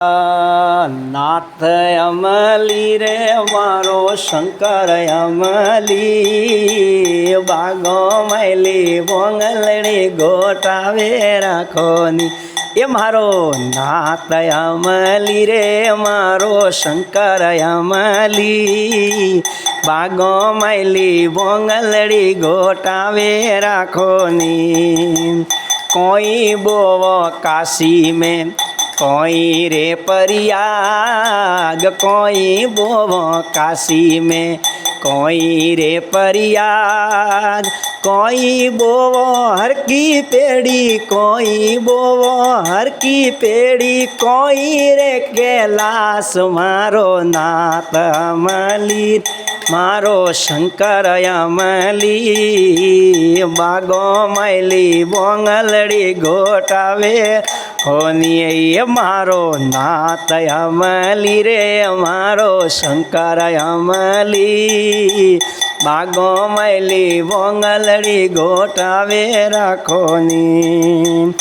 नाथ अमली रे मारो शंकर अमली बागो मैली बोंगलड़ी गोटावे राखोनी ए मारो नाथ अमली रे मारो शंकर अमली बागो मैली बोंगलड़ी गोटावे राखोनी कोई बोवो काशी में कोई रे परियाग कोई बोवो काशी में कोई रे परियाग कोई बोवो हर की पेड़ी कोई बोवो हर की पेड़ी कोई रे कैलाश मारो नाथ अमली मारो शंकर अमली बागो मैली बोंगलड़ी गोटावे होनी ये मारो नाथ अमली रे मारो शंकर अमली बागो मैली बोंगलड़ी गोटावे राखोनी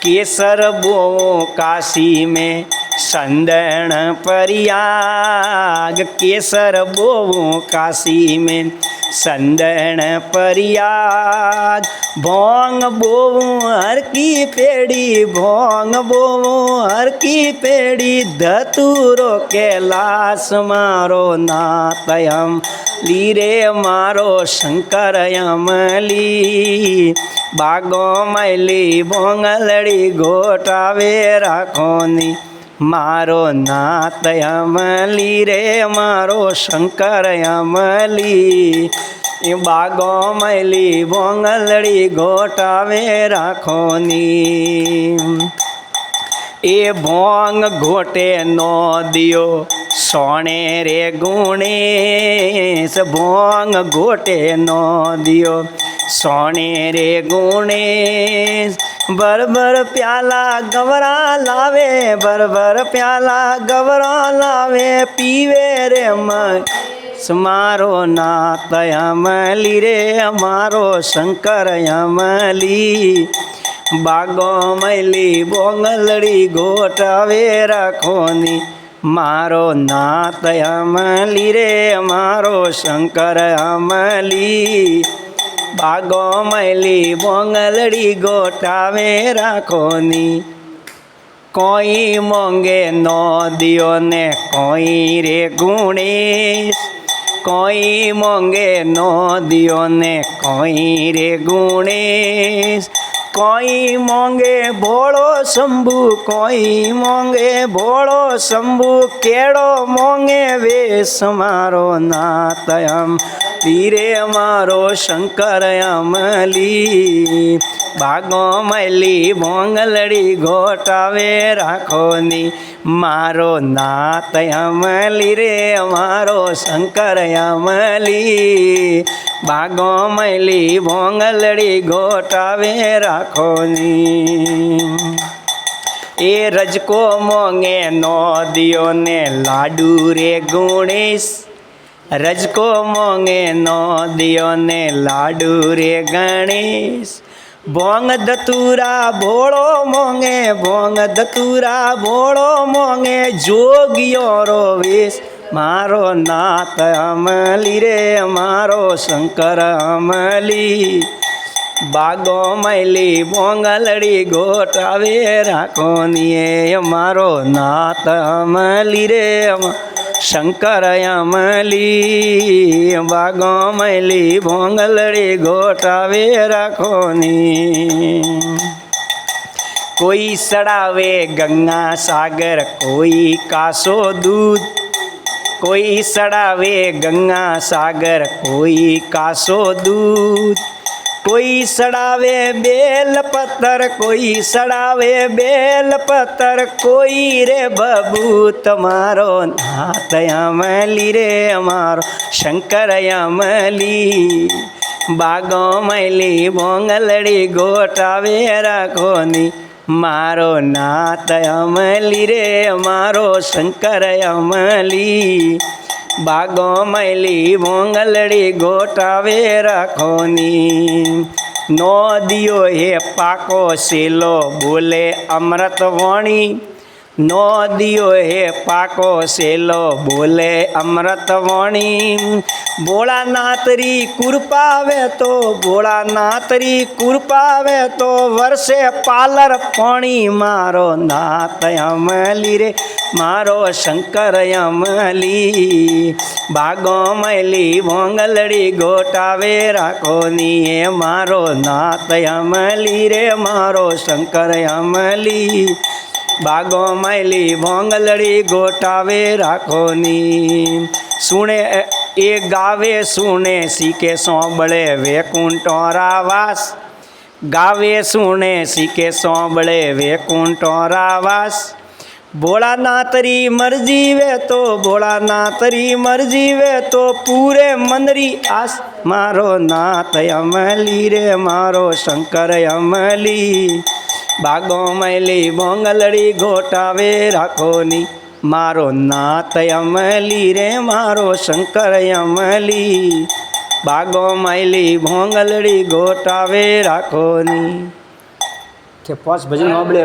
केसर बोवो काशी में संदन परियाग केसर बोवो काशी में संदन परियाग भोंग बोवो हर की पेड़ी भोंग बोवो हर की पेड़ी धतूरो कैलाश मारो नाथ अमली रे मारो शंकर अमली बागो मैली बोंगलड़ी गोटावे राखोनी मारो नाथ अमली रे मारो शंकर अमली बागो मैली बोंगलड़ी गोटावे राखोनी ए भोंग घोटे नो दियो सोने रे गुणेश भोंग घोटे नो दियो सोने रे गुणेश बर प्याला गवरा लावे बर प्याला गवरा लावे पीवे रे मारो नाथ अमली रे मारो शंकर अमली बागो मैली बोंगलड़ी गोटावे राखोनी मारो नाथ अमली रे मारो शंकर अमली बागो मैली बोंगलड़ी गोटावे राखोनी कोई मोंगे नो दियो ने कोई रे गुणेश कोई मोंगे नो दियो ने कोई रे गुणेश कोई मोंगे भोळो शंभु कोई मोंगे भोळो शंभु केड़ो मोंगे वेश मारो नाथ अमली रे मारो शंकर अमली बागो मैली बोंगलड़ी गोटावे राखोनी मारो नाथ अमली रे मारो शंकर अमली बागो मैली बोंगलड़ी गोटावे राखोनी ए रजको मोंगे नो दियो ने लाडू रे गुणेश रजको मोंगे नो दियो ने लाडू रे गणेश भोंग धतूरा भोळो मोंगे भोंग धतूरा भोळो मोंगे जोगियो रो वेश मारो नाथ अमली रे मारो शंकर अमली बागो मैली बोंगलड़ी गोटावे राखोनी मारो नाथ अमली रे शंकर अमली बागो मैली बोंगलड़ी गोटावे राखोनी कोई सड़ावे गंगा सागर कोई कासो दूध कोई सड़ावे गंगा सागर कोई कासो दूध कोई सड़ावे बेल पत्थर कोई सड़ावे बेल पत्थर कोई रे बबूत मारो नाथ अमली रे मारो शंकर अमली बागो मैली बोंगलड़ी गोटावे राखोनी मारो नाथ अमली रे मारो शंकर अमली बागो मैली बोंगलड़ी गोटावे राखोनी नो दियो हे पाको सेलो बोले अमृत वाणी નો દિયો હે પાકો સેલો બોલે અમૃત વાણી ભોળાનાથરી કૃપાવે તો ભોળાનાથરી કૃપાવે તો વર્ષે પાલર પાણી મારો નાથ અમલી રે મારો શંકર અમલી ભાગો મૈલી ભોંગલડી ગોટાવે રાખો ની હે મારો નાથ અમલી રે મારો શંકર અમલી બાગો મૈલી ભોંગલડી ગોટાવે રાખોની સુણે એ ગાવે સુણે શીખે સોંબળે વેકુંઠોરા વાસ ગાવે સુણે શીખે સોંબળે વેકુંઠોરા વાસ ભોળાનાથરી મરજી વે તો ભોળાનાથરી મરજી વે તો પૂરે મનરી આસ મારો નાથ અમલી રે મારો શંકર અમલી બાગો મૈલી ભોંગલડી ગોટાવે રાખોની મારો નાથ અમલી રે મારો શંકર અમલી બાગો મૈલી ભોંગલડી ગોટાવે રાખોની કે પાસ ભજન સાંભળે